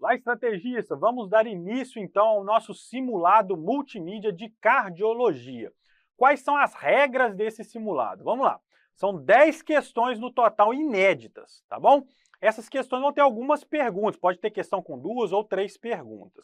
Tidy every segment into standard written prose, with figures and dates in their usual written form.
Olá, estrategista! Vamos dar início então ao nosso simulado multimídia de cardiologia. Quais são as regras desse simulado? Vamos lá. São 10 questões no total inéditas, tá bom? Essas questões vão ter algumas perguntas, pode ter questão com 2 ou 3 perguntas.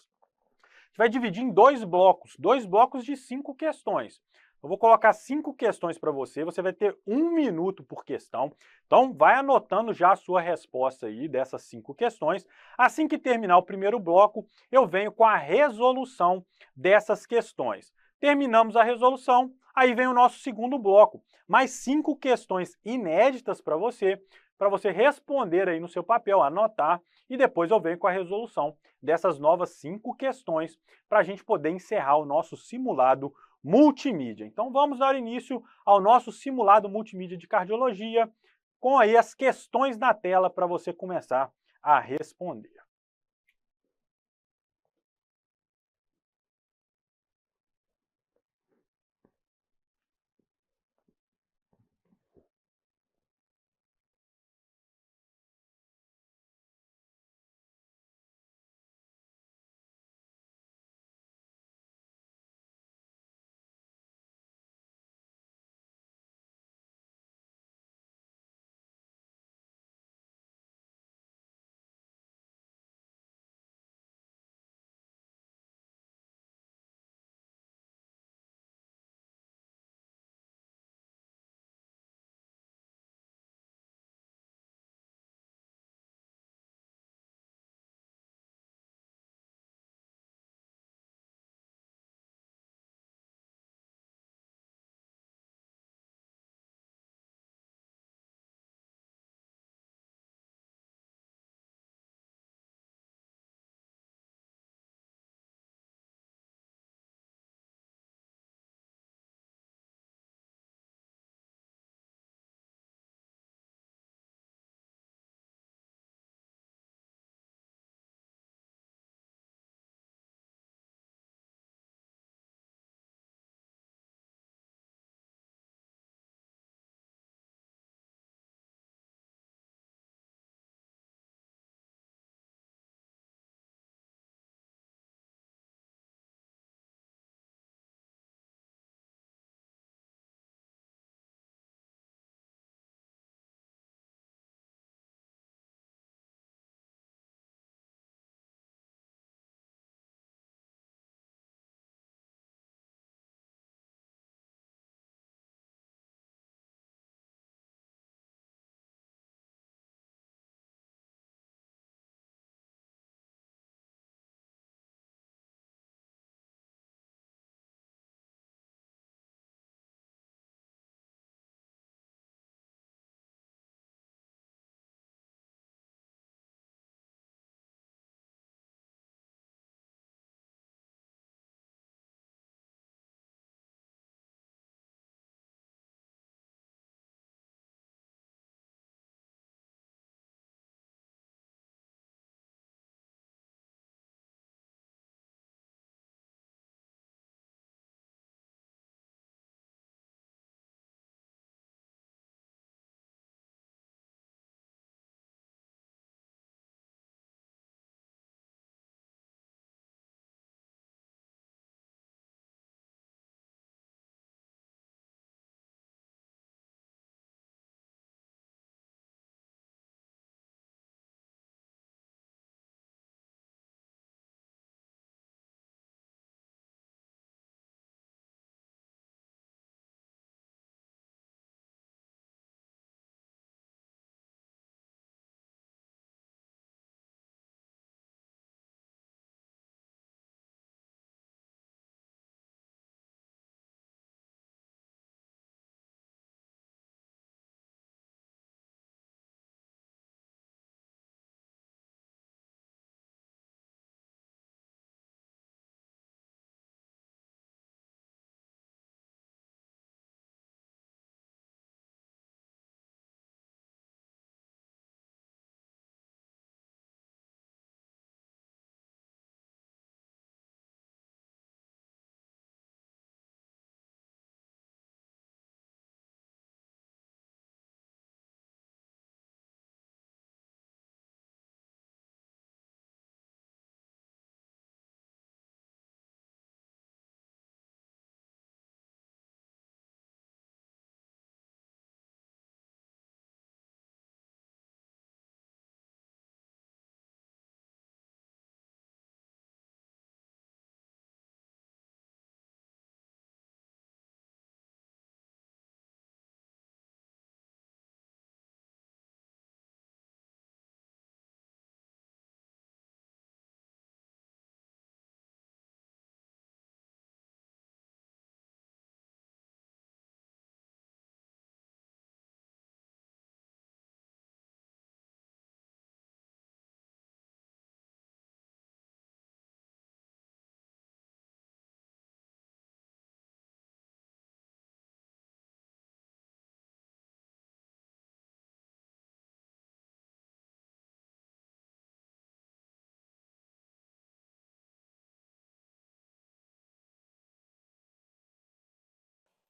A gente vai dividir em dois blocos de 5 questões. Eu vou colocar 5 questões para você, você vai ter 1 minuto por questão. Então, vai anotando já a sua resposta aí dessas 5 questões. Assim que terminar o primeiro bloco, eu venho com a resolução dessas questões. Terminamos a resolução, aí vem o nosso segundo bloco. Mais 5 questões inéditas para você responder aí no seu papel, anotar, e depois eu venho com a resolução dessas novas 5 questões para a gente poder encerrar o nosso simulado multimídia. Então vamos dar início ao nosso simulado multimídia de cardiologia, com aí as questões na tela para você começar a responder.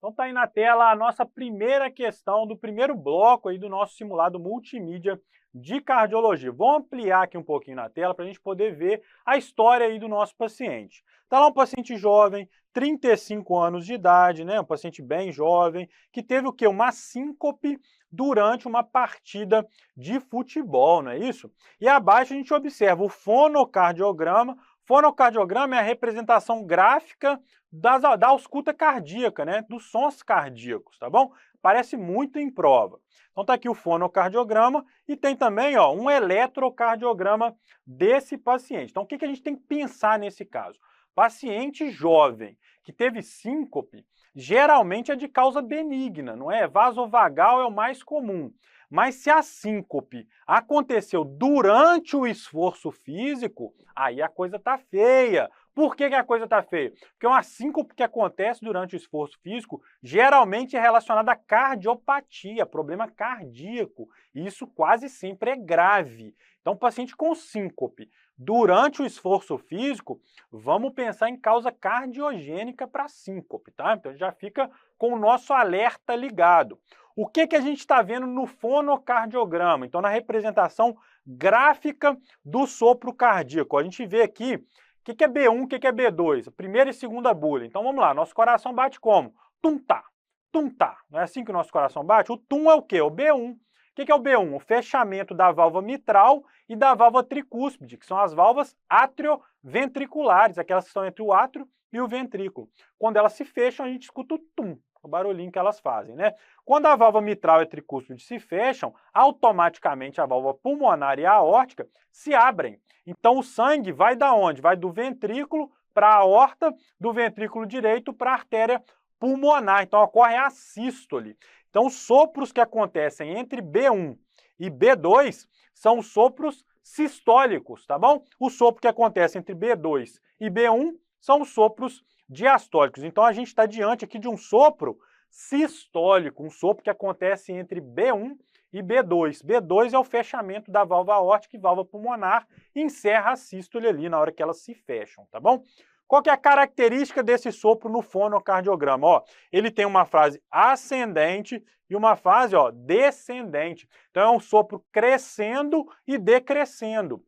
Então tá aí na tela a nossa primeira questão do primeiro bloco aí do nosso simulado multimídia de cardiologia. Vou ampliar aqui um pouquinho na tela para a gente poder ver a história aí do nosso paciente. Tá lá um paciente jovem, 35 anos de idade, né? Um paciente bem jovem, que teve o quê? Uma síncope durante uma partida de futebol, não é isso? E abaixo a gente observa o fonocardiograma. Fonocardiograma é a representação gráfica da ausculta cardíaca, né? Dos sons cardíacos, tá bom? Parece muito em prova. Então tá aqui o fonocardiograma e tem também, ó, um eletrocardiograma desse paciente. Então o que a gente tem que pensar nesse caso? Paciente jovem que teve síncope, geralmente é de causa benigna, não é? Vasovagal é o mais comum. Mas se a síncope aconteceu durante o esforço físico, aí a coisa tá feia. Por que a coisa tá feia? Porque uma síncope que acontece durante o esforço físico geralmente é relacionada à cardiopatia, problema cardíaco. E isso quase sempre é grave. Então, paciente com síncope durante o esforço físico, vamos pensar em causa cardiogênica para síncope, tá? Então já fica com o nosso alerta ligado. O que a gente está vendo no fonocardiograma? Então, na representação gráfica do sopro cardíaco. A gente vê aqui o que é B1, o que é B2, a primeira e segunda bulha. Então vamos lá, nosso coração bate como? Tum-tá, tum-tá. Não é assim que o nosso coração bate? O tum é o quê? O B1. O que é o B1? O fechamento da válvula mitral e da válvula tricúspide, que são as válvulas atrioventriculares, aquelas que estão entre o átrio e o ventrículo. Quando elas se fecham, a gente escuta o tum, o barulhinho que elas fazem, né? Quando a válvula mitral e a tricúspide se fecham, automaticamente a válvula pulmonar e a aórtica se abrem. Então o sangue vai da onde? Vai do ventrículo para a aorta, do ventrículo direito para a artéria pulmonar. Então ocorre a sístole. Então os sopros que acontecem entre B1 e B2 são os sopros sistólicos, tá bom? O sopro que acontece entre B2 e B1 são os sopros diastólicos. Então a gente está diante aqui de um sopro sistólico, um sopro que acontece entre B1 e B2. B2 é o fechamento da válvula aórtica e válvula pulmonar e encerra a sístole ali na hora que elas se fecham, tá bom? Qual que é a característica desse sopro no fonocardiograma? Ó, ele tem uma fase ascendente e uma fase, ó, descendente. Então é um sopro crescendo e decrescendo.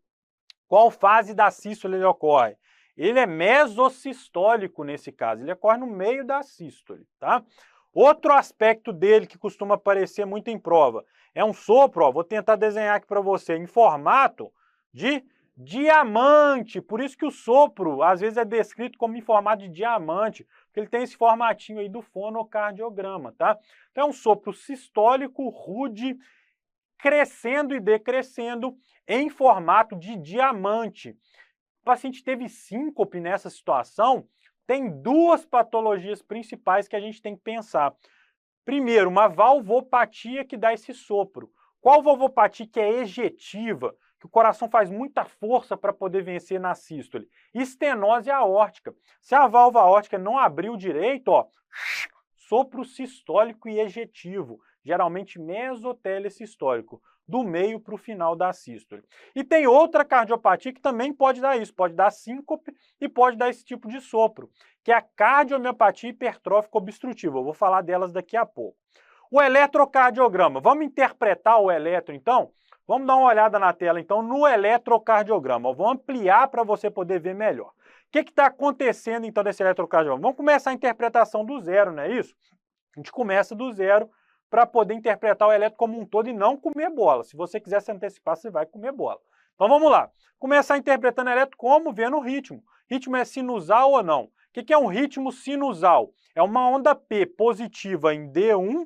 Qual fase da sístole ele ocorre? Ele é mesosistólico nesse caso, ele ocorre no meio da sístole, tá? Outro aspecto dele que costuma aparecer muito em prova é um sopro, ó, vou tentar desenhar aqui para você, em formato de diamante. Por isso que o sopro, às vezes, é descrito como em formato de diamante, porque ele tem esse formatinho aí do fonocardiograma, tá? Então é um sopro sistólico, rude, crescendo e decrescendo em formato de diamante. O paciente teve síncope nessa situação, tem duas patologias principais que a gente tem que pensar. Primeiro, uma valvopatia que dá esse sopro. Qual valvopatia que é ejetiva? Que o coração faz muita força para poder vencer na sístole. Estenose aórtica. Se a válvula aórtica não abriu direito, ó, sopro sistólico e ejetivo, geralmente mesotelesistólico, do meio para o final da sístole. E tem outra cardiopatia que também pode dar isso, pode dar síncope e pode dar esse tipo de sopro, que é a cardiomiopatia hipertrófica obstrutiva. Eu vou falar delas daqui a pouco. O eletrocardiograma, vamos interpretar o eletro então? Vamos dar uma olhada na tela então no eletrocardiograma. Eu vou ampliar para você poder ver melhor. O que está acontecendo então nesse eletrocardiograma? Vamos começar a interpretação do zero, não é isso? A gente começa do zero para poder interpretar o eletro como um todo e não comer bola. Se você quiser se antecipar, você vai comer bola. Então vamos lá. Começar interpretando o eletro como? Vendo o ritmo. Ritmo é sinusal ou não? O que é um ritmo sinusal? É uma onda P positiva em D1,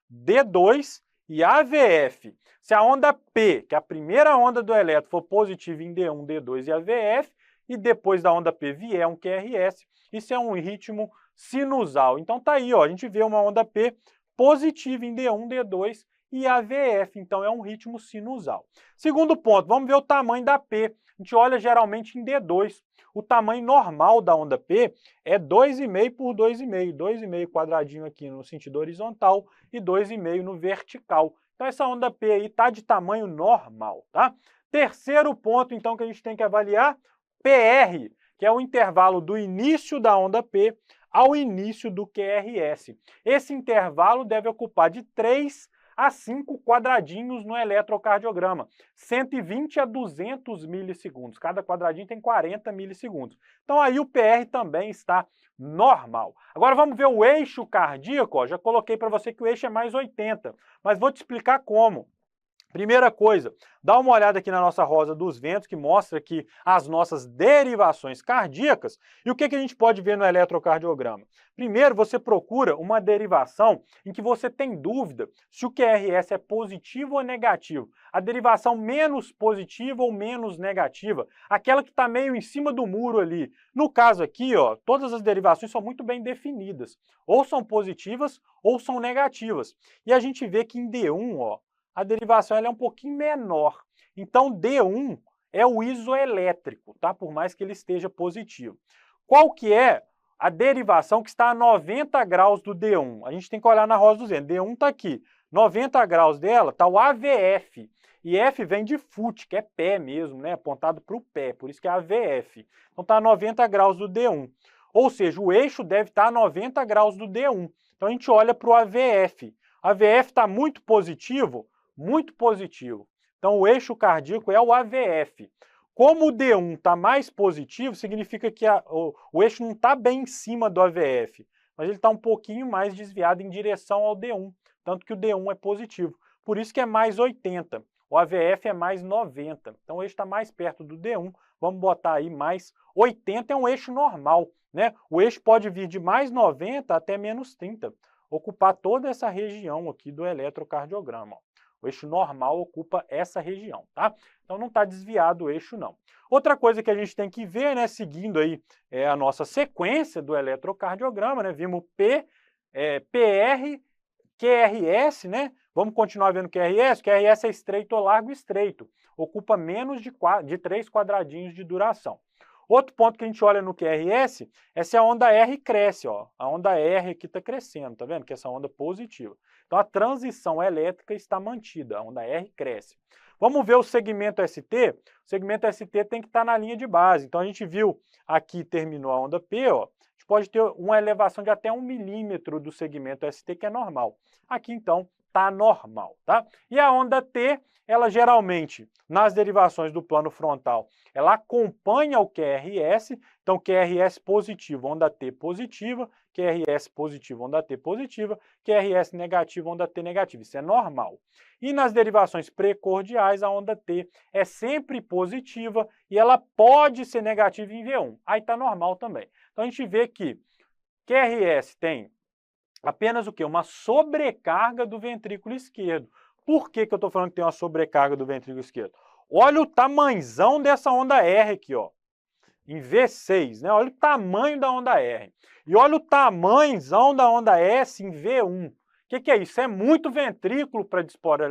D2 e AVF. Se a onda P, que é a primeira onda do eletro, for positiva em D1, D2 e AVF, e depois da onda P vier um QRS, isso é um ritmo sinusal. Então tá aí, ó, a gente vê uma onda P positiva em D1, D2 e AVF, então é um ritmo sinusal. Segundo ponto, vamos ver o tamanho da P. A gente olha geralmente em D2. O tamanho normal da onda P é 2,5 por 2,5, 2,5 quadradinho aqui no sentido horizontal e 2,5 no vertical. Então essa onda P aí está de tamanho normal, tá? Terceiro ponto, então, que a gente tem que avaliar, PR, que é o intervalo do início da onda P ao início do QRS. Esse intervalo deve ocupar de 3 a 5 quadradinhos no eletrocardiograma, 120 a 200 milissegundos. Cada quadradinho tem 40 milissegundos. Então aí o PR também está normal. Agora vamos ver o eixo cardíaco. Ó. Já coloquei para você que o eixo é mais 80, mas vou te explicar como. Primeira coisa, dá uma olhada aqui na nossa rosa dos ventos, que mostra aqui as nossas derivações cardíacas. E o que a gente pode ver no eletrocardiograma? Primeiro, você procura uma derivação em que você tem dúvida se o QRS é positivo ou negativo. A derivação menos positiva ou menos negativa, aquela que está meio em cima do muro ali. No caso aqui, ó, todas as derivações são muito bem definidas. Ou são positivas ou são negativas. E a gente vê que em D1, ó, a derivação ela é um pouquinho menor. Então, D1 é o isoelétrico, tá? Por mais que ele esteja positivo. Qual que é a derivação que está a 90 graus do D1? A gente tem que olhar na rosa dos ventos. D1 está aqui. 90 graus dela está o AVF. E F vem de foot, que é pé mesmo, né? Apontado para o pé, por isso que é AVF. Então, está a 90 graus do D1. Ou seja, o eixo deve estar a 90 graus do D1. Então, a gente olha para o AVF. AVF está muito positivo? Muito positivo. Então, o eixo cardíaco é o AVF. Como o D1 está mais positivo, significa que o eixo não está bem em cima do AVF, mas ele está um pouquinho mais desviado em direção ao D1, tanto que o D1 é positivo. Por isso que é mais 80. O AVF é mais 90. Então, o eixo está mais perto do D1. Vamos botar aí mais 80, é um eixo normal, né? O eixo pode vir de mais 90 até menos 30, ocupar toda essa região aqui do eletrocardiograma. Ó. O eixo normal ocupa essa região, tá? Então não está desviado o eixo, não. Outra coisa que a gente tem que ver, né, seguindo aí a nossa sequência do eletrocardiograma, né? Vimos P, PR, QRS, né? Vamos continuar vendo QRS. QRS é estreito ou largo estreito. Ocupa menos de 3 quadradinhos de duração. Outro ponto que a gente olha no QRS é se a onda R cresce, ó. A onda R aqui está crescendo, tá vendo? Que essa onda positiva. Então a transição elétrica está mantida, a onda R cresce. Vamos ver o segmento ST? O segmento ST tem que estar na linha de base. Então a gente viu aqui, terminou a onda P, ó. A gente pode ter uma elevação de até 1 milímetro do segmento ST, que é normal. Aqui então está normal, tá? E a onda T, ela geralmente, nas derivações do plano frontal, ela acompanha o QRS, então QRS positivo, onda T positiva, QRS positivo, onda T positiva, QRS negativo, onda T negativa, isso é normal. E nas derivações precordiais, a onda T é sempre positiva e ela pode ser negativa em V1, aí está normal também. Então a gente vê que QRS tem apenas o quê? Uma sobrecarga do ventrículo esquerdo. Por que eu estou falando que tem uma sobrecarga do ventrículo esquerdo? Olha o tamanhozão dessa onda R aqui, ó, em V6, né? Olha o tamanho da onda R. E olha o tamanhozão da onda S em V1. O que é isso? É muito ventrículo para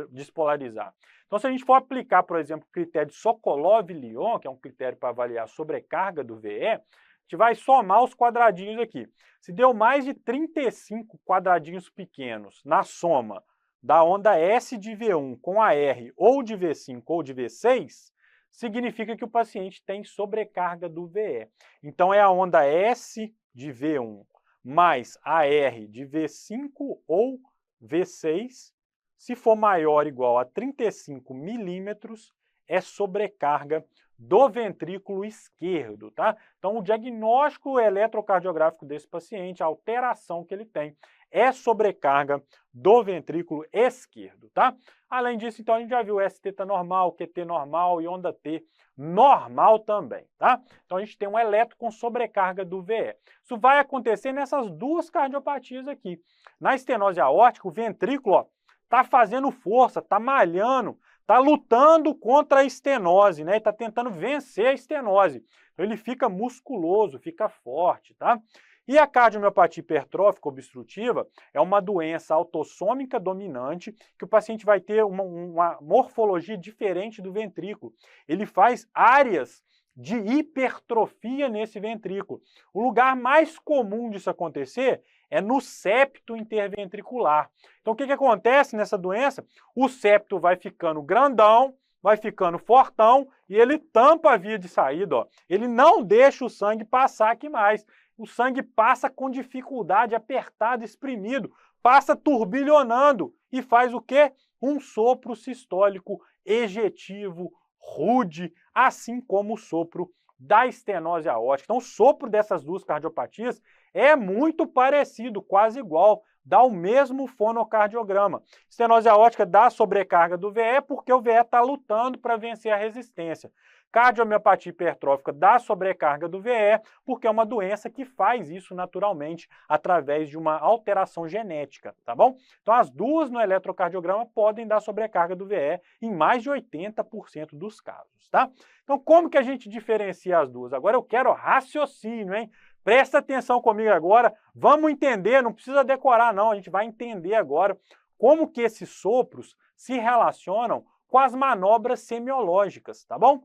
despolarizar. Então, se a gente for aplicar, por exemplo, o critério de Sokolov-Lyon, que é um critério para avaliar a sobrecarga do VE, a gente vai somar os quadradinhos aqui. Se deu mais de 35 quadradinhos pequenos na soma da onda S de V1 com a R ou de V5 ou de V6, significa que o paciente tem sobrecarga do VE. Então, é a onda S de V1 mais a R de V5 ou V6, se for maior ou igual a 35 milímetros, é sobrecarga do ventrículo esquerdo, tá? Então, o diagnóstico eletrocardiográfico desse paciente, a alteração que ele tem, é sobrecarga do ventrículo esquerdo, tá? Além disso, então, a gente já viu ST tá normal, QT normal e onda T normal também, tá? Então, a gente tem um eletro com sobrecarga do VE. Isso vai acontecer nessas duas cardiopatias aqui. Na estenose aórtica, o ventrículo, ó, tá fazendo força, tá malhando, tá lutando contra a estenose, né? E tá tentando vencer a estenose. Então, ele fica musculoso, fica forte, tá? E a cardiomiopatia hipertrófica obstrutiva é uma doença autossômica dominante que o paciente vai ter uma morfologia diferente do ventrículo. Ele faz áreas de hipertrofia nesse ventrículo. O lugar mais comum disso acontecer é no septo interventricular. Então, o que acontece nessa doença? O septo vai ficando grandão, vai ficando fortão e ele tampa a via de saída. Ó. Ele não deixa o sangue passar aqui mais. o sangue passa com dificuldade, apertado, exprimido, passa turbilhonando e faz o quê? Um sopro sistólico ejetivo, rude, assim como o sopro da estenose aórtica. Então, o sopro dessas duas cardiopatias é muito parecido, quase igual, dá o mesmo fonocardiograma. Estenose aórtica dá sobrecarga do VE porque o VE está lutando para vencer a resistência. Cardiomiopatia hipertrófica dá sobrecarga do VE porque é uma doença que faz isso naturalmente através de uma alteração genética, tá bom? Então as duas no eletrocardiograma podem dar sobrecarga do VE em mais de 80% dos casos, tá? Então como que a gente diferencia as duas? Agora eu quero raciocínio, hein? Presta atenção comigo agora, vamos entender, não precisa decorar não, a gente vai entender agora como que esses sopros se relacionam com as manobras semiológicas, tá bom?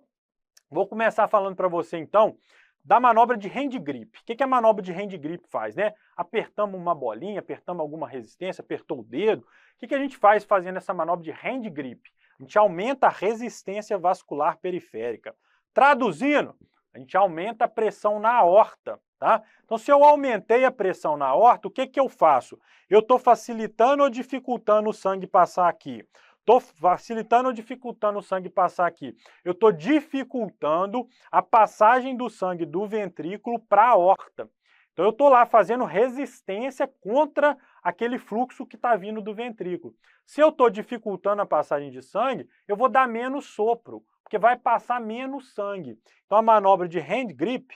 Vou começar falando para você, então, da manobra de hand grip. O que a manobra de hand grip faz, né? Apertamos uma bolinha, apertamos alguma resistência, apertou o dedo. O que a gente faz fazendo essa manobra de hand grip? A gente aumenta a resistência vascular periférica. Traduzindo, a gente aumenta a pressão na aorta, tá? Então, se eu aumentei a pressão na aorta, o que eu faço? Eu estou facilitando ou dificultando o sangue passar aqui? Estou facilitando ou dificultando o sangue passar aqui? Eu estou dificultando a passagem do sangue do ventrículo para a aorta. Então eu estou lá fazendo resistência contra aquele fluxo que está vindo do ventrículo. Se eu estou dificultando a passagem de sangue, eu vou dar menos sopro, porque vai passar menos sangue. Então a manobra de hand grip,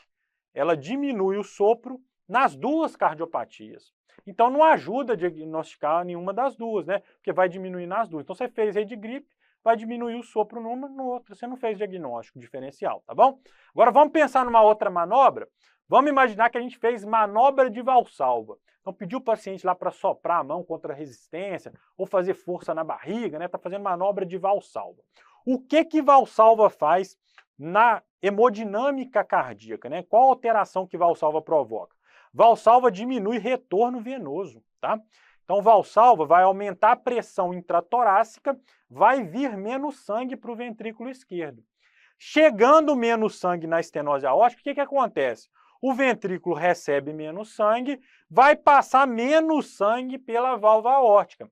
ela diminui o sopro nas duas cardiopatias. Então não ajuda a diagnosticar nenhuma das duas, né? Porque vai diminuir nas duas. Então você fez hand grip, vai diminuir o sopro numa, no outra. Você não fez diagnóstico diferencial, tá bom? Agora vamos pensar numa outra manobra. Vamos imaginar que a gente fez manobra de Valsalva. Então pediu o paciente lá para soprar a mão contra a resistência ou fazer força na barriga, né? Tá fazendo manobra de Valsalva. O que Valsalva faz na hemodinâmica cardíaca, né? Qual alteração que Valsalva provoca? Valsalva diminui retorno venoso, tá? Então, Valsalva vai aumentar a pressão intratorácica, vai vir menos sangue para o ventrículo esquerdo. Chegando menos sangue na estenose aórtica, o que acontece? O ventrículo recebe menos sangue, vai passar menos sangue pela válvula aórtica.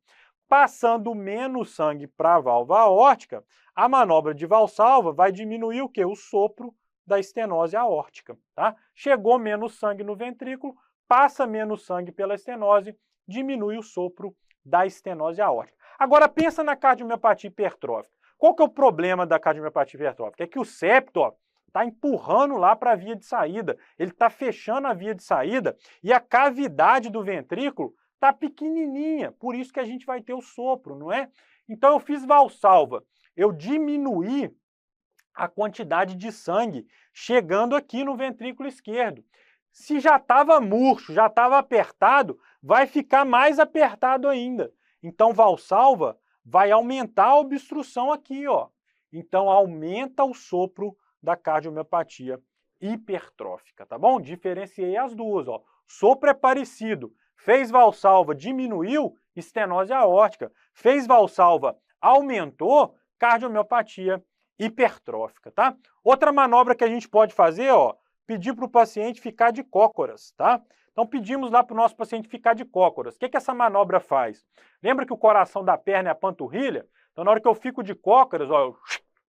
Passando menos sangue para a válvula aórtica, a manobra de Valsalva vai diminuir o quê? O sopro da estenose aórtica, tá? Chegou menos sangue no ventrículo, passa menos sangue pela estenose, diminui o sopro da estenose aórtica. Agora pensa na cardiomiopatia hipertrófica. Qual que é o problema da cardiomiopatia hipertrófica? É que o septo está empurrando lá para a via de saída, ele está fechando a via de saída e a cavidade do ventrículo está pequenininha, por isso que a gente vai ter o sopro, não é? Então eu fiz Valsalva, eu diminuí a quantidade de sangue chegando aqui no ventrículo esquerdo. Se já estava murcho, já estava apertado, vai ficar mais apertado ainda. Então, Valsalva vai aumentar a obstrução aqui, ó. Então, aumenta o sopro da cardiomiopatia hipertrófica, tá bom? Diferenciei as duas, ó. Sopro é parecido. Fez Valsalva, diminuiu, estenose aórtica. Fez Valsalva, aumentou, cardiomiopatia hipertrófica, tá? Outra manobra que a gente pode fazer, ó, pedir para o paciente ficar de cócoras, tá? Então pedimos lá para o nosso paciente ficar de cócoras. O que essa manobra faz? Lembra que o coração da perna é a panturrilha? Então na hora que eu fico de cócoras, ó, eu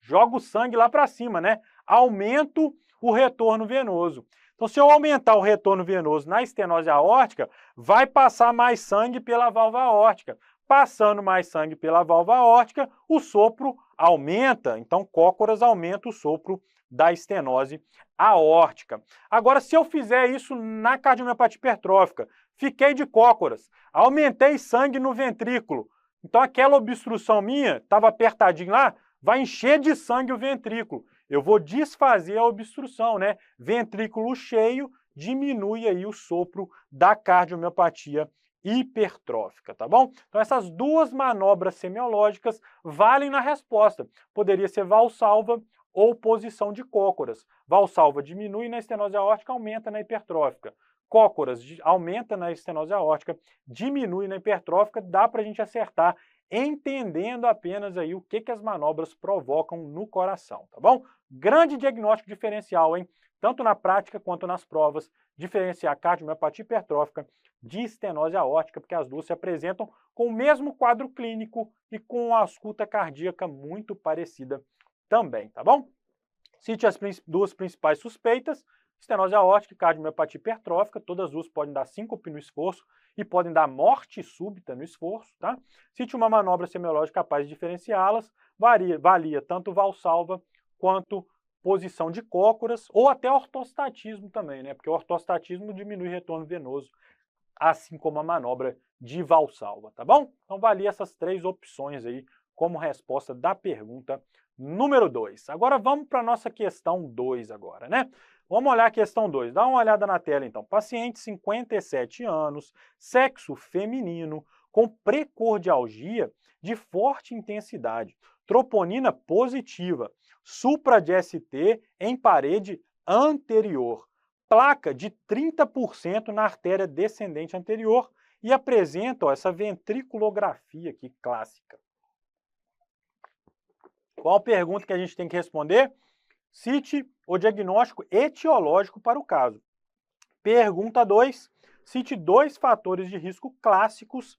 jogo o sangue lá para cima, né? Aumento o retorno venoso. Então se eu aumentar o retorno venoso na estenose aórtica, vai passar mais sangue pela válvula aórtica. Passando mais sangue pela válvula aórtica, o sopro aumenta, então cócoras aumenta o sopro da estenose aórtica. Agora, se eu fizer isso na cardiomiopatia hipertrófica, fiquei de cócoras, aumentei sangue no ventrículo, então aquela obstrução minha, estava apertadinho lá, vai encher de sangue o ventrículo. Eu vou desfazer a obstrução, né? Ventrículo cheio diminui aí o sopro da cardiomiopatia hipertrófica, tá bom? Então essas duas manobras semiológicas valem na resposta. Poderia ser Valsalva ou posição de cócoras. Valsalva diminui na estenose aórtica, aumenta na hipertrófica. Cócoras aumenta na estenose aórtica, diminui na hipertrófica, dá para a gente acertar entendendo apenas aí o que as manobras provocam no coração, tá bom? Grande diagnóstico diferencial, hein? tanto na prática quanto nas provas, diferenciar cardiomiopatia hipertrófica de estenose aórtica, porque as duas se apresentam com o mesmo quadro clínico e com uma ausculta cardíaca muito parecida também, tá bom? Cite as duas principais suspeitas, estenose aórtica e cardiomiopatia hipertrófica, todas as duas podem dar síncope no esforço e podem dar morte súbita no esforço, tá? Cite uma manobra semiológica capaz de diferenciá-las, valia tanto valsalva quanto posição de cócoras ou até ortostatismo também, né? Porque o ortostatismo diminui retorno venoso, assim como a manobra de valsalva, tá bom? Então valia essas três opções aí como resposta da pergunta número 2. Agora vamos para a nossa questão 2 agora, né? Vamos olhar a questão 2. Dá uma olhada na tela então. Paciente 57 anos, sexo feminino, com precordialgia de forte intensidade, troponina positiva, supra de ST em parede anterior, placa de 30% na artéria descendente anterior e apresenta essa ventriculografia aqui clássica. Qual a pergunta que a gente tem que responder? Cite o diagnóstico etiológico para o caso. Pergunta 2. Cite 2 fatores de risco clássicos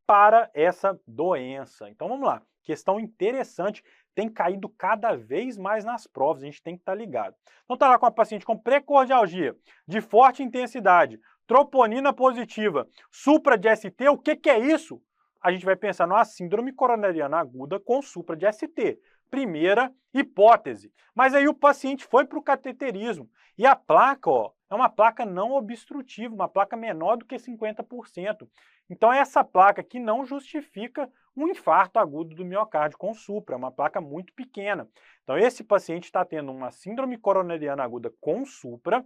para essa doença. Então vamos lá. Questão interessante, tem caído cada vez mais nas provas, a gente tem que estar ligado. Então tá lá com a paciente com precordialgia de forte intensidade, troponina positiva, supra de ST, o que é isso? A gente vai pensar numa síndrome coronariana aguda com supra de ST. Primeira hipótese. Mas aí o paciente foi para o cateterismo e a placa, ó, é uma placa não obstrutiva, uma placa menor do que 50%. Então essa placa aqui não justifica um infarto agudo do miocárdio com supra, é uma placa muito pequena. Então esse paciente está tendo uma síndrome coronariana aguda com supra,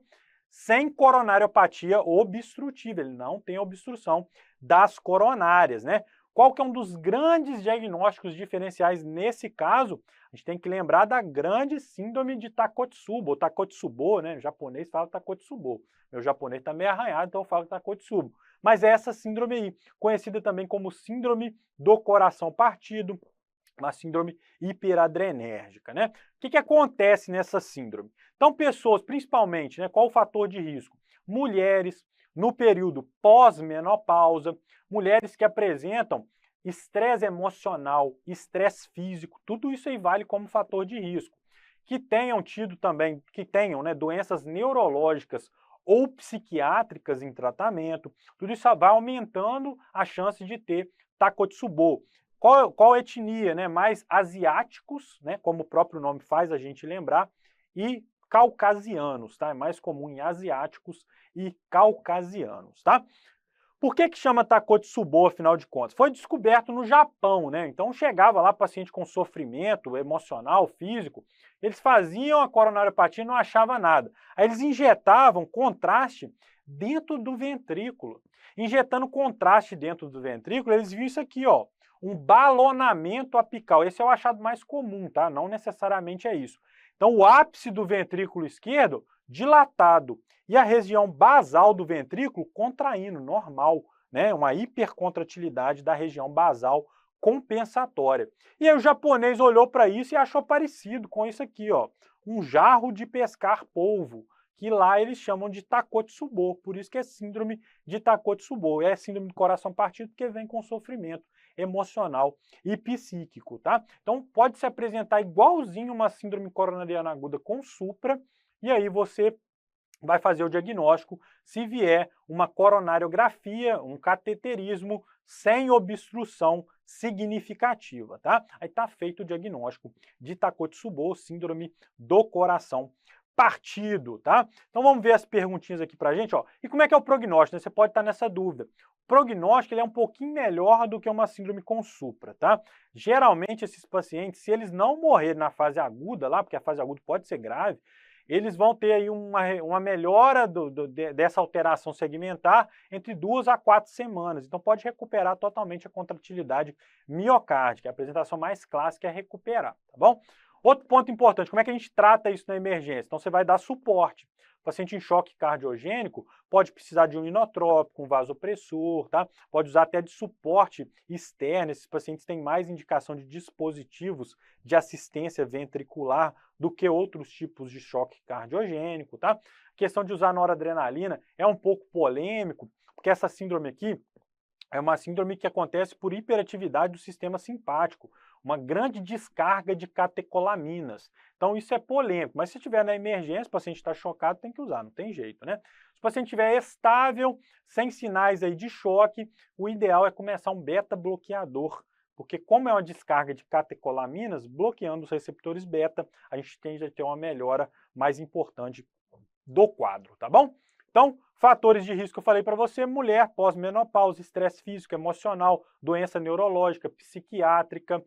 sem coronariopatia obstrutiva, ele não tem obstrução das coronárias, né? Qual que é um dos grandes diagnósticos diferenciais nesse caso? A gente tem que lembrar da grande síndrome de Takotsubo, ou Takotsubo, né? O japonês fala Takotsubo. Meu japonês está meio arranhado, então eu falo Takotsubo. Mas é essa síndrome aí, conhecida também como síndrome do coração partido, uma síndrome hiperadrenérgica, né? O que acontece nessa síndrome? Então, pessoas, principalmente, né, qual o fator de risco? Mulheres no período pós-menopausa, mulheres que apresentam estresse emocional, estresse físico, tudo isso aí vale como fator de risco. Que tenham tido também, que tenham, né, doenças neurológicas ou psiquiátricas em tratamento, tudo isso vai aumentando a chance de ter Takotsubo. Qual etnia, né? Mais asiáticos, né? Como o próprio nome faz a gente lembrar, e caucasianos, tá? É mais comum em asiáticos e caucasianos, tá? Por que chama Takotsubo, afinal de contas? Foi descoberto no Japão, né? Então chegava lá paciente com sofrimento emocional, físico, eles faziam a coronariopatia e não achava nada. Aí eles injetavam contraste dentro do ventrículo. Injetando contraste dentro do ventrículo, eles viam isso aqui, ó, um balonamento apical. Esse é o achado mais comum, tá? Não necessariamente é isso. Então o ápice do ventrículo esquerdo dilatado e a região basal do ventrículo contraindo, normal, né? Uma hipercontratilidade da região basal compensatória. E aí o japonês olhou para isso e achou parecido com isso aqui, ó, um jarro de pescar polvo, que lá eles chamam de Takotsubo, por isso que é síndrome de Takotsubo. É síndrome do coração partido porque vem com sofrimento emocional e psíquico, tá? Então pode se apresentar igualzinho uma síndrome coronariana aguda com supra, e aí você vai fazer o diagnóstico se vier uma coronariografia, um cateterismo sem obstrução significativa, tá? Aí tá feito o diagnóstico de Takotsubo, síndrome do coração partido, tá? Então vamos ver as perguntinhas aqui pra gente, ó. E como é que é o prognóstico, né? Você pode estar nessa dúvida. O prognóstico ele é um pouquinho melhor do que uma síndrome com supra, tá? Geralmente esses pacientes, se eles não morrerem na fase aguda lá, porque a fase aguda pode ser grave, eles vão ter aí uma melhora dessa alteração segmentar entre 2 a 4 semanas. Então pode recuperar totalmente a contratilidade miocárdica. A apresentação mais clássica é recuperar, tá bom? Outro ponto importante, como é que a gente trata isso na emergência? Então você vai dar suporte. O paciente em choque cardiogênico pode precisar de um inotrópico, um vasopressor, tá? Pode usar até de suporte externo. Esses pacientes têm mais indicação de dispositivos de assistência ventricular do que outros tipos de choque cardiogênico, tá? A questão de usar noradrenalina é um pouco polêmico, porque essa síndrome aqui é uma síndrome que acontece por hiperatividade do sistema simpático, uma grande descarga de catecolaminas. Então isso é polêmico, mas se estiver na emergência, o paciente está chocado, tem que usar, não tem jeito, né? Se o paciente estiver estável, sem sinais aí de choque, o ideal é começar um beta-bloqueador, porque como é uma descarga de catecolaminas, bloqueando os receptores beta, a gente tende a ter uma melhora mais importante do quadro, tá bom? Então, fatores de risco que eu falei para você: mulher, pós-menopausa, estresse físico, emocional, doença neurológica, psiquiátrica,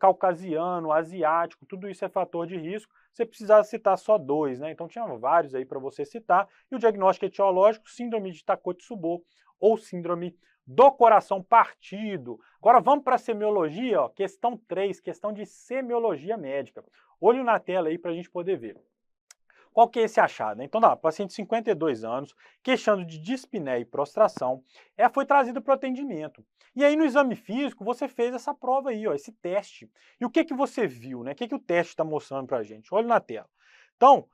caucasiano, asiático, tudo isso é fator de risco. Você precisava citar só 2, né? Então tinha vários aí para você citar. E o diagnóstico etiológico: síndrome de Takotsubo ou síndrome do coração partido. Agora vamos para a semiologia, ó, questão 3, questão de semiologia médica. Olho na tela aí para a gente poder ver. Qual que é esse achado? Então, paciente de 52 anos, queixando de dispneia e prostração, foi trazido para o atendimento. E aí no exame físico você fez essa prova aí, ó, esse teste. E o que que você viu, né? O que que o teste está mostrando para a gente? Olha na tela. Então,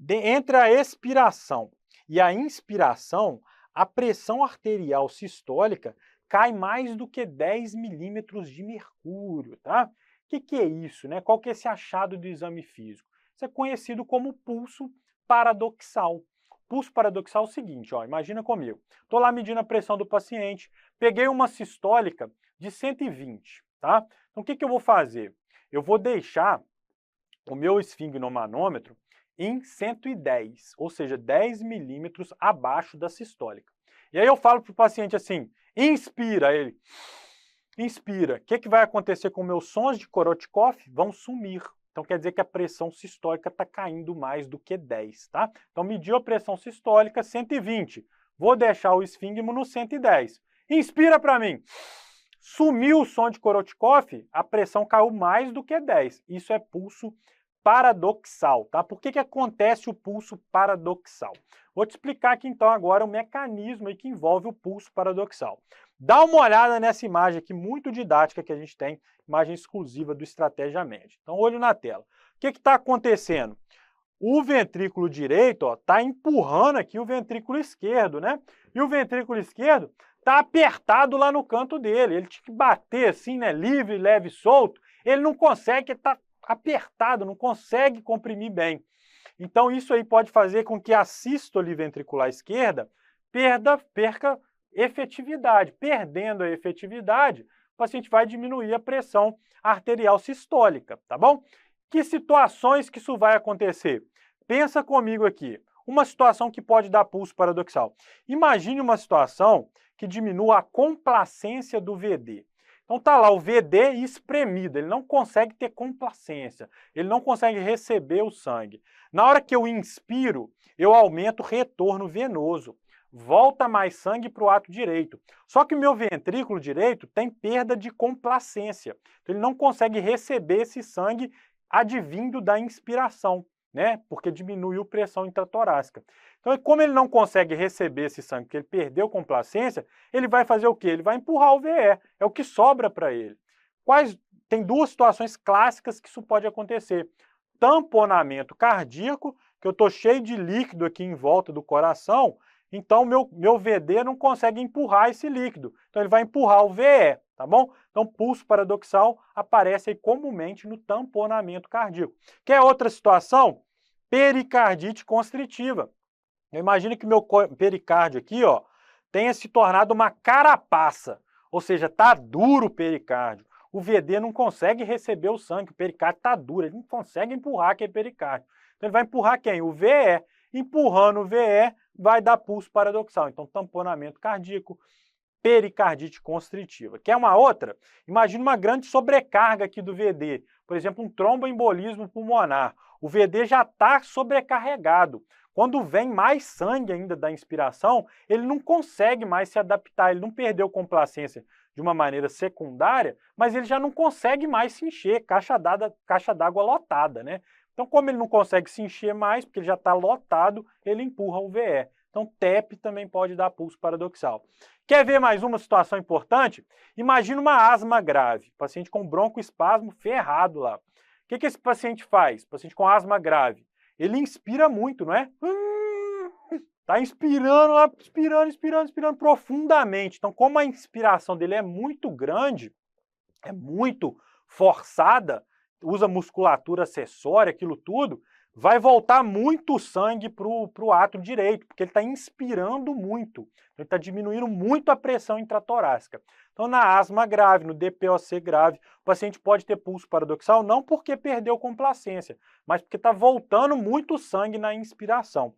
entre a expiração e a inspiração, a pressão arterial sistólica cai mais do que 10 milímetros de mercúrio, tá? O que é isso, né? Qual que é esse achado do exame físico? Isso é conhecido como pulso paradoxal. Pulso paradoxal é o seguinte, ó, imagina comigo. Estou lá medindo a pressão do paciente, peguei uma sistólica de 120, tá? Então o que eu vou fazer? Eu vou deixar o meu esfingnomanômetro em 110, ou seja, 10 milímetros abaixo da sistólica. E aí eu falo para o paciente assim: inspira. Ele inspira. O que vai acontecer com meus sons de Korotchkov? Vão sumir. Então quer dizer que a pressão sistólica está caindo mais do que 10, tá? Então mediu a pressão sistólica 120. Vou deixar o esfíngmo no 110. Inspira para mim. Sumiu o som de Korotchkov, a pressão caiu mais do que 10. Isso é pulso paradoxal, tá? Por que acontece o pulso paradoxal? Vou te explicar aqui então agora o mecanismo aí que envolve o pulso paradoxal. Dá uma olhada nessa imagem aqui muito didática que a gente tem, imagem exclusiva do Estratégia Médica. Então, olho na tela. O que está acontecendo? O ventrículo direito está empurrando aqui o ventrículo esquerdo, né? E o ventrículo esquerdo está apertado lá no canto dele. Ele tinha que bater assim, né? Livre, leve, solto. Ele não consegue, ele está apertado, não consegue comprimir bem. Então isso aí pode fazer com que a sístole ventricular esquerda perca efetividade. Perdendo a efetividade, o paciente vai diminuir a pressão arterial sistólica, tá bom? Que situações que isso vai acontecer? Pensa comigo aqui. Uma situação que pode dar pulso paradoxal. Imagine uma situação que diminua a complacência do VD. Então tá lá o VD espremido, ele não consegue ter complacência, ele não consegue receber o sangue. Na hora que eu inspiro, eu aumento o retorno venoso, volta mais sangue para o ato direito. Só que o meu ventrículo direito tem perda de complacência, então ele não consegue receber esse sangue advindo da inspiração, né? Porque diminuiu a pressão intratorácica. Então, como ele não consegue receber esse sangue, porque ele perdeu complacência, ele vai fazer o quê? Ele vai empurrar o VE, é o que sobra para ele. Tem duas situações clássicas que isso pode acontecer. Tamponamento cardíaco, que eu estou cheio de líquido aqui em volta do coração, então meu VD não consegue empurrar esse líquido, então ele vai empurrar o VE, tá bom? Então pulso paradoxal aparece aí comumente no tamponamento cardíaco. Quer outra situação? Pericardite constritiva. Eu imagino que meu pericárdio aqui, ó, tenha se tornado uma carapaça, ou seja, tá duro o pericárdio. O VD não consegue receber o sangue, o pericárdio tá duro, ele não consegue empurrar aquele pericárdio. Então ele vai empurrar quem? O VE. Empurrando o VE, vai dar pulso paradoxal. Então tamponamento cardíaco, pericardite constritiva. Quer uma outra? Imagina uma grande sobrecarga aqui do VD, por exemplo, um tromboembolismo pulmonar. O VD já está sobrecarregado. Quando vem mais sangue ainda da inspiração, ele não consegue mais se adaptar, ele não perdeu complacência de uma maneira secundária, mas ele já não consegue mais se encher, caixa d'água lotada, né? Então, como ele não consegue se encher mais, porque ele já está lotado, ele empurra o VE. Então, TEP também pode dar pulso paradoxal. Quer ver mais uma situação importante? Imagina uma asma grave, paciente com broncoespasmo ferrado lá. O que esse paciente faz? Paciente com asma grave. Ele inspira muito, não é? Tá inspirando lá, inspirando profundamente. Então, como a inspiração dele é muito grande, é muito forçada, usa musculatura acessória, aquilo tudo, vai voltar muito sangue para o átrio direito, porque ele está inspirando muito. Então, ele está diminuindo muito a pressão intratorácica. Então, na asma grave, no DPOC grave, o paciente pode ter pulso paradoxal, não porque perdeu complacência, mas porque está voltando muito sangue na inspiração.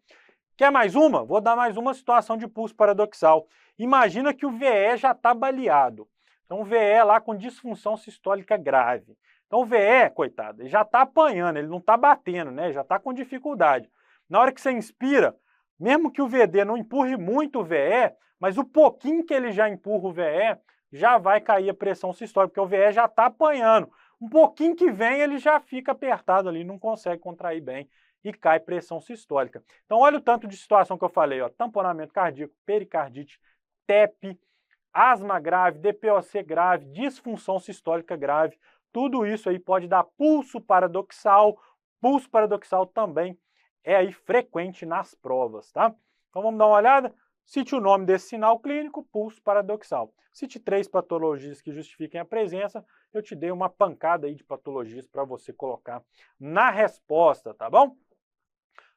Quer mais uma? Vou dar mais uma situação de pulso paradoxal. Imagina que o VE já está baleado. Então, o VE lá com disfunção sistólica grave. Então, o VE, coitado, ele já está apanhando, ele não está batendo, né? Já está com dificuldade. Na hora que você inspira, mesmo que o VD não empurre muito o VE, mas o pouquinho que ele já empurra o VE, já vai cair a pressão sistólica, porque o VE já está apanhando. Um pouquinho que vem, ele já fica apertado ali, não consegue contrair bem e cai pressão sistólica. Então, olha o tanto de situação que eu falei, ó, tamponamento cardíaco, pericardite, TEP, asma grave, DPOC grave, disfunção sistólica grave, tudo isso aí pode dar pulso paradoxal. Pulso paradoxal também é aí frequente nas provas, tá? Então vamos dar uma olhada. Cite o nome desse sinal clínico, pulso paradoxal. Cite 3 patologias que justifiquem a presença. Eu te dei uma pancada aí de patologias para você colocar na resposta, tá bom?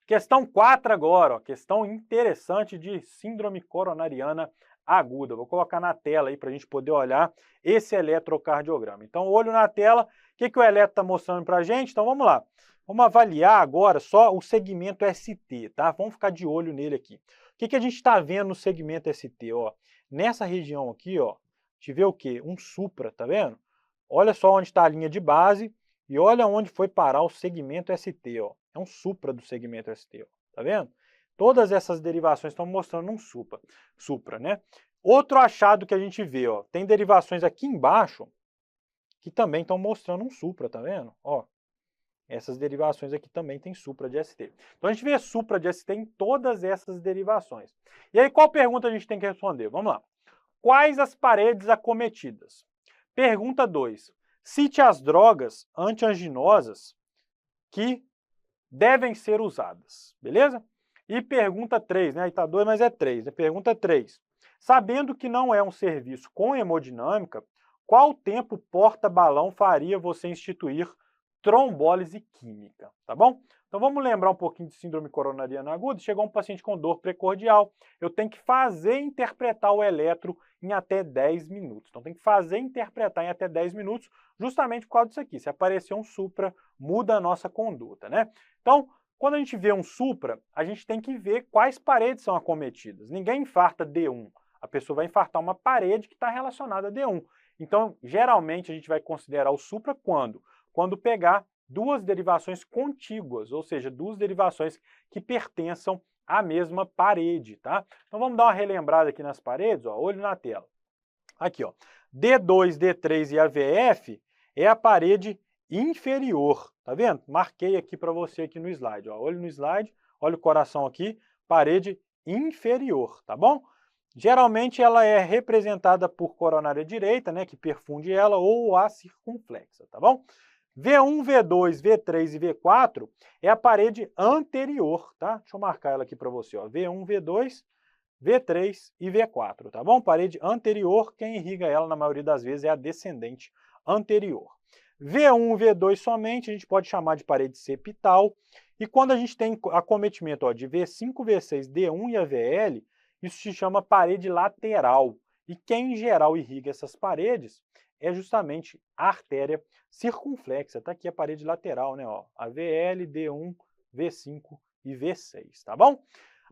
Questão 4 agora, ó, questão interessante de síndrome coronariana aguda. Vou colocar na tela aí para a gente poder olhar esse eletrocardiograma. Então, olho na tela, o que o eletro está mostrando para a gente? Então, vamos lá. Vamos avaliar agora só o segmento ST, tá? Vamos ficar de olho nele aqui. O que a gente está vendo no segmento ST? Ó? Nessa região aqui, ó, a gente vê o quê? Um supra, tá vendo? Olha só onde está a linha de base e olha onde foi parar o segmento ST, ó. É um supra do segmento ST, ó. Tá vendo? Todas essas derivações estão mostrando um supra, né? Outro achado que a gente vê, ó, tem derivações aqui embaixo que também estão mostrando um supra, tá vendo? Ó, essas derivações aqui também tem supra de ST. Então a gente vê supra de ST em todas essas derivações. E aí qual pergunta a gente tem que responder? Vamos lá. Quais as paredes acometidas? Pergunta 2. Cite as drogas antianginosas que devem ser usadas, beleza? E pergunta 3, né? Aí tá 2, mas é 3. Pergunta 3. Sabendo que não é um serviço com hemodinâmica, qual tempo porta-balão faria você instituir trombólise química, tá bom? Então vamos lembrar um pouquinho de síndrome coronariana aguda. Chegou um paciente com dor precordial, eu tenho que fazer interpretar o eletro em até 10 minutos. Então tem que fazer interpretar em até 10 minutos, justamente por causa disso aqui. Se aparecer um supra, muda a nossa conduta, né? Então, quando a gente vê um supra, a gente tem que ver quais paredes são acometidas. Ninguém infarta D1, a pessoa vai infartar uma parede que está relacionada a D1. Então, geralmente a gente vai considerar o supra quando pegar duas derivações contíguas, ou seja, duas derivações que pertençam à mesma parede, tá? Então vamos dar uma relembrada aqui nas paredes, ó, olho na tela. Aqui, ó, D2, D3 e AVF é a parede inferior, tá vendo? Marquei aqui para você aqui no slide, ó, olho no slide, olha o coração aqui, parede inferior, tá bom? Geralmente ela é representada por coronária direita, né, que perfunde ela, ou a circunflexa, tá bom? V1, V2, V3 e V4 é a parede anterior, tá? Deixa eu marcar ela aqui para você, ó. V1, V2, V3 e V4, tá bom? Parede anterior, quem irriga ela na maioria das vezes é a descendente anterior. V1, V2 somente a gente pode chamar de parede septal, e quando a gente tem acometimento, ó, de V5, V6, D1 e AVL, isso se chama parede lateral. E quem em geral irriga essas paredes é justamente a artéria circunflexa. Está aqui a parede lateral, né? Ó, AVL, D1, V5 e V6, tá bom?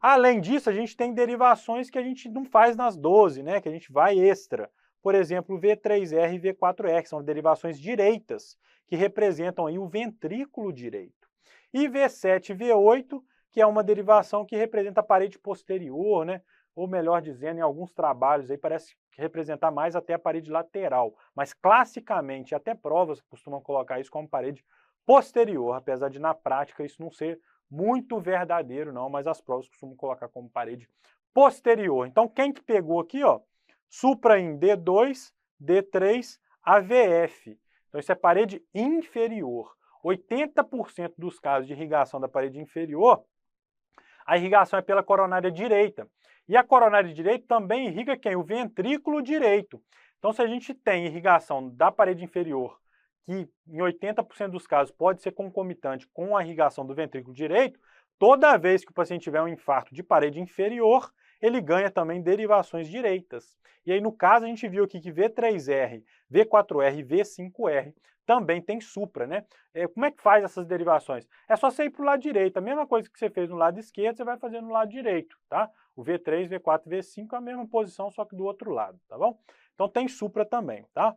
Além disso, a gente tem derivações que a gente não faz nas 12, né? Que a gente vai extra. Por exemplo, V3R e V4R, que são derivações direitas, que representam aí o ventrículo direito. E V7 e V8, que é uma derivação que representa a parede posterior, né? Ou melhor dizendo, em alguns trabalhos aí parece representar mais até a parede lateral, mas classicamente, até provas costumam colocar isso como parede posterior, apesar de na prática isso não ser muito verdadeiro não, mas as provas costumam colocar como parede posterior. Então quem que pegou aqui, ó? Supra em D2, D3, AVF. Então isso é parede inferior. 80% dos casos de irrigação da parede inferior, a irrigação é pela coronária direita. E a coronária direita também irriga quem? O ventrículo direito. Então, se a gente tem irrigação da parede inferior, que em 80% dos casos pode ser concomitante com a irrigação do ventrículo direito, toda vez que o paciente tiver um infarto de parede inferior, ele ganha também derivações direitas. E aí, no caso, a gente viu aqui que V3R, V4R e V5R também tem supra, né? Como é que faz essas derivações? É só você ir para o lado direito. A mesma coisa que você fez no lado esquerdo, você vai fazer no lado direito, tá? O V3, V4 e V5 é a mesma posição, só que do outro lado, tá bom? Então tem supra também, tá?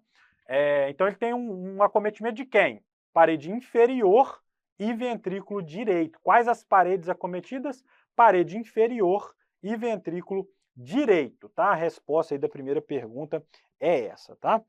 Então ele tem um acometimento de quem? Parede inferior e ventrículo direito. Quais as paredes acometidas? Parede inferior e ventrículo direito, tá? A resposta aí da primeira pergunta é essa, tá?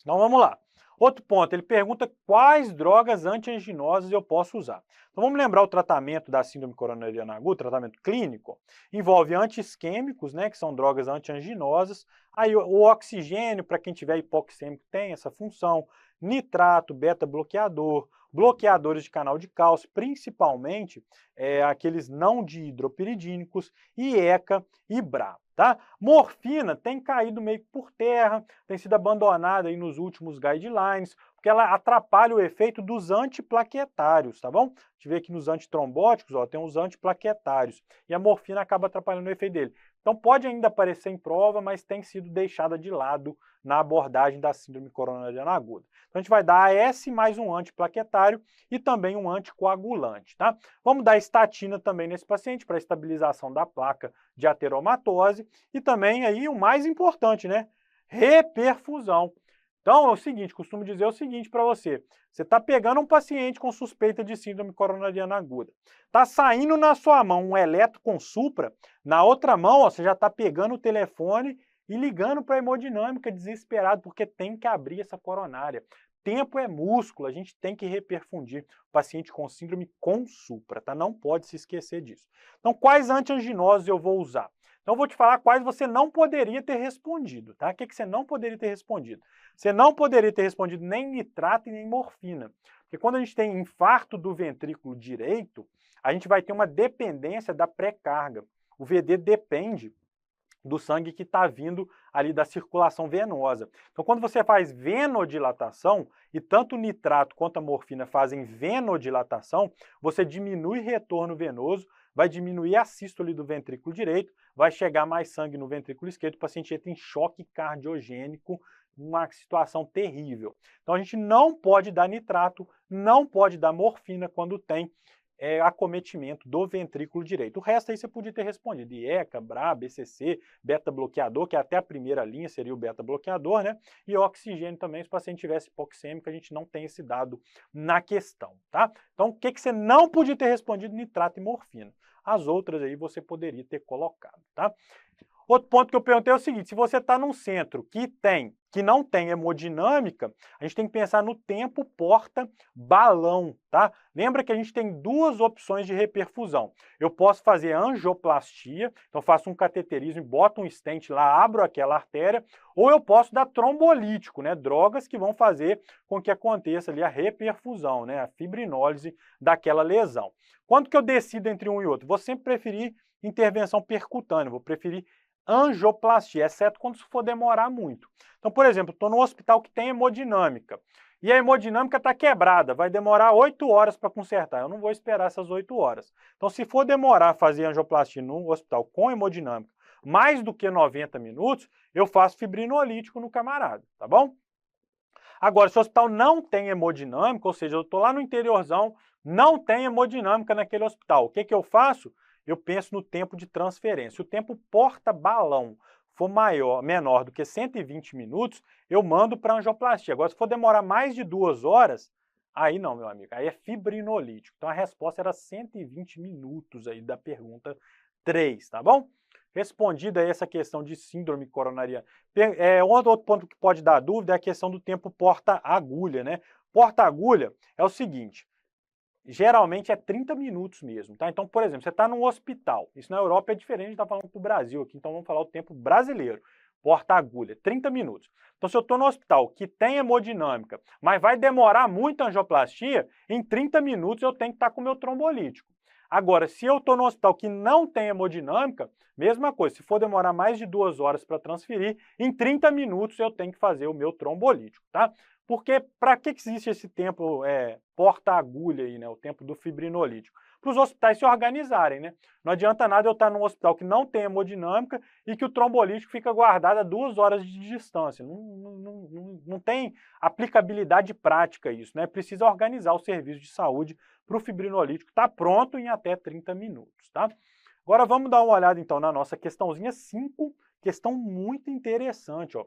Então vamos lá. Outro ponto, ele pergunta quais drogas antianginosas eu posso usar. Então vamos lembrar o tratamento da síndrome coronariana aguda, tratamento clínico, envolve anti-isquêmicos, né, que são drogas antianginosas, aí o oxigênio, para quem tiver hipoxêmico, tem essa função, nitrato, beta-bloqueador, bloqueadores de canal de cálcio, principalmente aqueles não dihidropiridínicos, IECA e BRA. Tá? Morfina tem caído meio que por terra, tem sido abandonada aí nos últimos guidelines, porque ela atrapalha o efeito dos antiplaquetários, tá bom? A gente vê aqui nos antitrombóticos, ó, tem os antiplaquetários, e a morfina acaba atrapalhando o efeito dele. Então pode ainda aparecer em prova, mas tem sido deixada de lado na abordagem da síndrome coronariana aguda. Então a gente vai dar AS mais um antiplaquetário e também um anticoagulante, tá? Vamos dar estatina também nesse paciente para estabilização da placa de ateromatose e também aí o mais importante, né? Reperfusão. Então é o seguinte, costumo dizer o seguinte para você. Você está pegando um paciente com suspeita de síndrome coronariana aguda. Está saindo na sua mão um eletro com supra, na outra mão ó, você já está pegando o telefone e ligando para a hemodinâmica desesperado, porque tem que abrir essa coronária. Tempo é músculo, a gente tem que reperfundir o paciente com síndrome com supra, tá? Não pode se esquecer disso. Então, quais antianginosos eu vou usar? Então, eu vou te falar quais você não poderia ter respondido, tá? O que você não poderia ter respondido? Você não poderia ter respondido nem nitrato e nem morfina. Porque quando a gente tem infarto do ventrículo direito, a gente vai ter uma dependência da pré-carga. O VD depende do sangue que está vindo ali da circulação venosa. Então, quando você faz venodilatação, e tanto o nitrato quanto a morfina fazem venodilatação, você diminui o retorno venoso, vai diminuir a sístole do ventrículo direito, vai chegar mais sangue no ventrículo esquerdo, o paciente entra em choque cardiogênico, uma situação terrível. Então, a gente não pode dar nitrato, não pode dar morfina quando tem acometimento do ventrículo direito. O resto aí você podia ter respondido. IECA, BRA, BCC, beta-bloqueador, que até a primeira linha seria o beta-bloqueador, né? E oxigênio também, se o paciente tivesse hipoxêmico, a gente não tem esse dado na questão, tá? Então, o que você não podia ter respondido? Nitrato e morfina. As outras aí você poderia ter colocado, tá? Outro ponto que eu perguntei é o seguinte, se você está num centro que não tem hemodinâmica, a gente tem que pensar no tempo porta-balão, tá? Lembra que a gente tem duas opções de reperfusão. Eu posso fazer angioplastia, então faço um cateterismo e boto um stent lá, abro aquela artéria, ou eu posso dar trombolítico, né? Drogas que vão fazer com que aconteça ali a reperfusão, né? A fibrinólise daquela lesão. Quando que eu decido entre um e outro? Vou sempre preferir intervenção percutânea, vou preferir angioplastia, exceto quando isso for demorar muito. Então, por exemplo, estou num hospital que tem hemodinâmica e a hemodinâmica está quebrada, vai demorar 8 horas para consertar, eu não vou esperar essas 8 horas. Então, se for demorar fazer angioplastia num hospital com hemodinâmica mais do que 90 minutos, eu faço fibrinolítico no camarada, tá bom? Agora, se o hospital não tem hemodinâmica, ou seja, eu estou lá no interiorzão, não tem hemodinâmica naquele hospital, o que eu faço? Eu penso no tempo de transferência. Se o tempo porta-balão for menor do que 120 minutos, eu mando para angioplastia. Agora, se for demorar mais de 2 horas, aí não, meu amigo, aí é fibrinolítico. Então, a resposta era 120 minutos aí da pergunta 3, tá bom? Respondida aí essa questão de síndrome coronariana. Outro ponto que pode dar dúvida é a questão do tempo porta-agulha, né? Porta-agulha é o seguinte, geralmente é 30 minutos mesmo, tá? Então, por exemplo, você está num hospital, isso na Europa é diferente, a gente está falando para o Brasil aqui, então vamos falar o tempo brasileiro. porta-agulha, 30 minutos. Então, se eu estou no hospital que tem hemodinâmica, mas vai demorar muito a angioplastia, em 30 minutos eu tenho que estar com o meu trombolítico. Agora, se eu estou no hospital que não tem hemodinâmica, mesma coisa, se for demorar mais de 2 horas para transferir, em 30 minutos eu tenho que fazer o meu trombolítico, tá? Porque para que existe esse tempo porta-agulha aí, né? O tempo do fibrinolítico? Para os hospitais se organizarem, né? Não adianta nada eu estar num hospital que não tem hemodinâmica e que o trombolítico fica guardado a 2 horas de distância. Não tem aplicabilidade prática isso, né? Precisa organizar o serviço de saúde para o fibrinolítico estar pronto em até 30 minutos, tá? Agora vamos dar uma olhada então na nossa questãozinha 5, questão muito interessante, ó.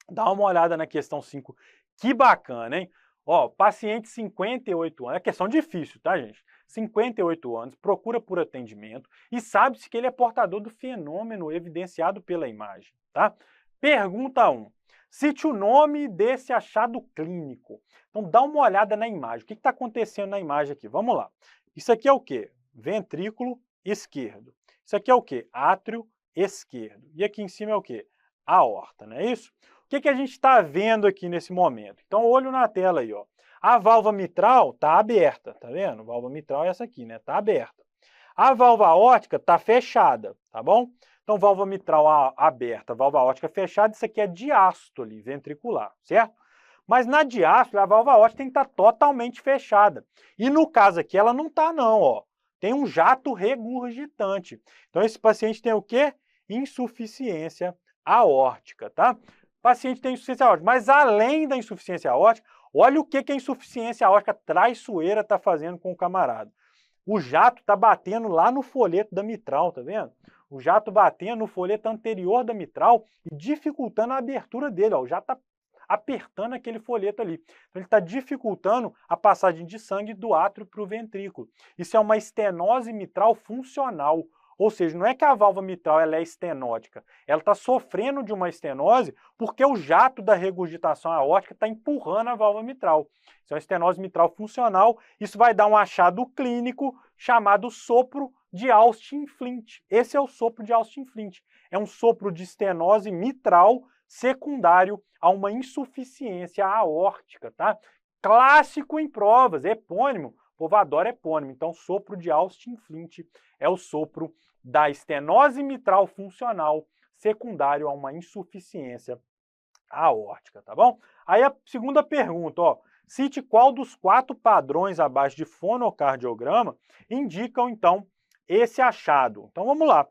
Dá uma olhada na questão 5, que bacana, hein? Ó, paciente 58 anos, é questão difícil, tá, gente? 58 anos, procura por atendimento e sabe-se que ele é portador do fenômeno evidenciado pela imagem, tá? Pergunta 1. Cite o nome desse achado clínico. Então dá uma olhada na imagem. O que está acontecendo na imagem aqui? Vamos lá. Isso aqui é o quê? Ventrículo esquerdo. Isso aqui é o quê? Átrio esquerdo. E aqui em cima é o quê? Aorta, não é isso? O que a gente está vendo aqui nesse momento? Então, olho na tela aí, ó. A válvula mitral está aberta, tá vendo? A válvula mitral é essa aqui, né? Está aberta. A válvula aórtica está fechada, tá bom? Então, válvula mitral aberta, válvula aórtica fechada, isso aqui é diástole ventricular, certo? Mas na diástole, a válvula aórtica tem que estar totalmente fechada. E no caso aqui, ela não está não, ó. Tem um jato regurgitante. Então, esse paciente tem o quê? Insuficiência aórtica, tá? O paciente tem insuficiência aórtica, mas além da insuficiência aórtica, olha o que a insuficiência aórtica traiçoeira está fazendo com o camarada. O jato está batendo lá no folheto da mitral, tá vendo? O jato batendo no folheto anterior da mitral e dificultando a abertura dele, ó. O jato está apertando aquele folheto ali. Então ele está dificultando a passagem de sangue do átrio para o ventrículo. Isso é uma estenose mitral funcional. Ou seja, não é que a válvula mitral ela é estenótica, ela está sofrendo de uma estenose porque o jato da regurgitação aórtica está empurrando a válvula mitral. Isso é uma estenose mitral funcional, isso vai dar um achado clínico chamado sopro de Austin-Flint. Esse é o sopro de Austin-Flint. É um sopro de estenose mitral secundário a uma insuficiência aórtica, tá? Clássico em provas, epônimo, o povo adora epônimo. Então, sopro de Austin-Flint é o sopro da estenose mitral funcional secundário a uma insuficiência aórtica, tá bom? Aí a segunda pergunta, ó, cite qual dos 4 padrões abaixo de fonocardiograma indicam, então, esse achado. Então, vamos lá.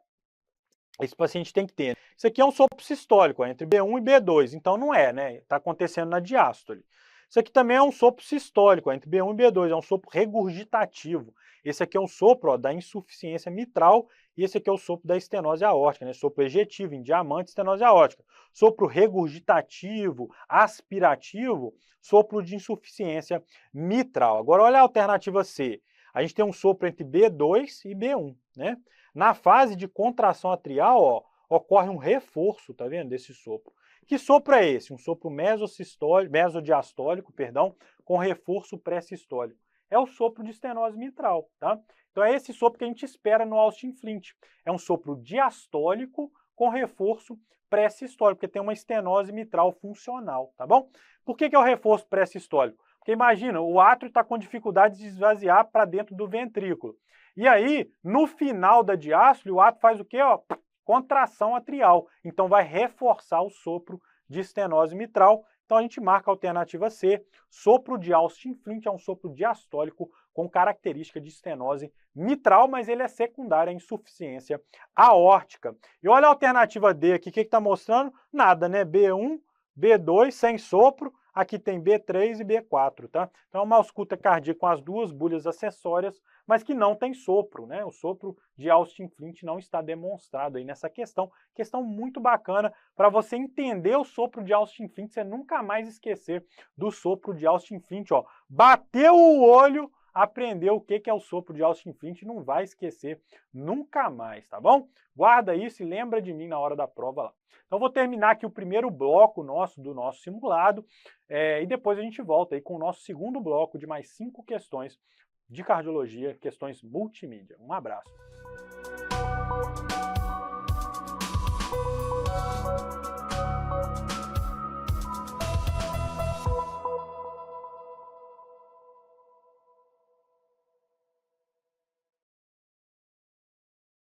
Esse paciente tem que ter. Isso aqui é um sopro sistólico, entre B1 e B2, então não é, né? Está acontecendo na diástole. Isso aqui também é um sopro sistólico, entre B1 e B2, é um sopro regurgitativo. Esse aqui é um sopro, ó, da insuficiência mitral e esse aqui é o sopro da estenose aórtica, né? Sopro ejetivo, em diamante, estenose aórtica. Sopro regurgitativo, aspirativo, sopro de insuficiência mitral. Agora olha a alternativa C. A gente tem um sopro entre B2 e B1, né? Na fase de contração atrial, ó, ocorre um reforço, tá vendo, desse sopro. Que sopro é esse? Um sopro mesodiastólico, perdão, com reforço pré-sistólico. É o sopro de estenose mitral, tá? Então é esse sopro que a gente espera no Austin-Flint. É um sopro diastólico com reforço pré-sistólico, porque tem uma estenose mitral funcional, tá bom? Por que é o reforço pré-sistólico? Porque imagina, o átrio está com dificuldade de esvaziar para dentro do ventrículo. E aí, no final da diástole, o átrio faz o quê? Ó, contração atrial. Então vai reforçar o sopro de estenose mitral. Então a gente marca a alternativa C. Sopro de Austin-Flint é um sopro diastólico com característica de estenose mitral, mas ele é secundário à insuficiência aórtica. E olha a alternativa D aqui, o que está mostrando? Nada, né? B1, B2 sem sopro. Aqui tem B3 e B4, tá? Então é uma ausculta cardíaca com as 2 bulhas acessórias, mas que não tem sopro, né? O sopro de Austin-Flint não está demonstrado aí nessa questão. Questão muito bacana para você entender o sopro de Austin-Flint, você nunca mais esquecer do sopro de Austin-Flint, ó. Bateu o olho, aprendeu o que é o sopro de Austin-Flint, não vai esquecer nunca mais, tá bom? Guarda isso e lembra de mim na hora da prova lá. Então vou terminar aqui o primeiro bloco do nosso simulado e depois a gente volta aí com o nosso segundo bloco de mais 5 questões de cardiologia, questões multimídia. Um abraço.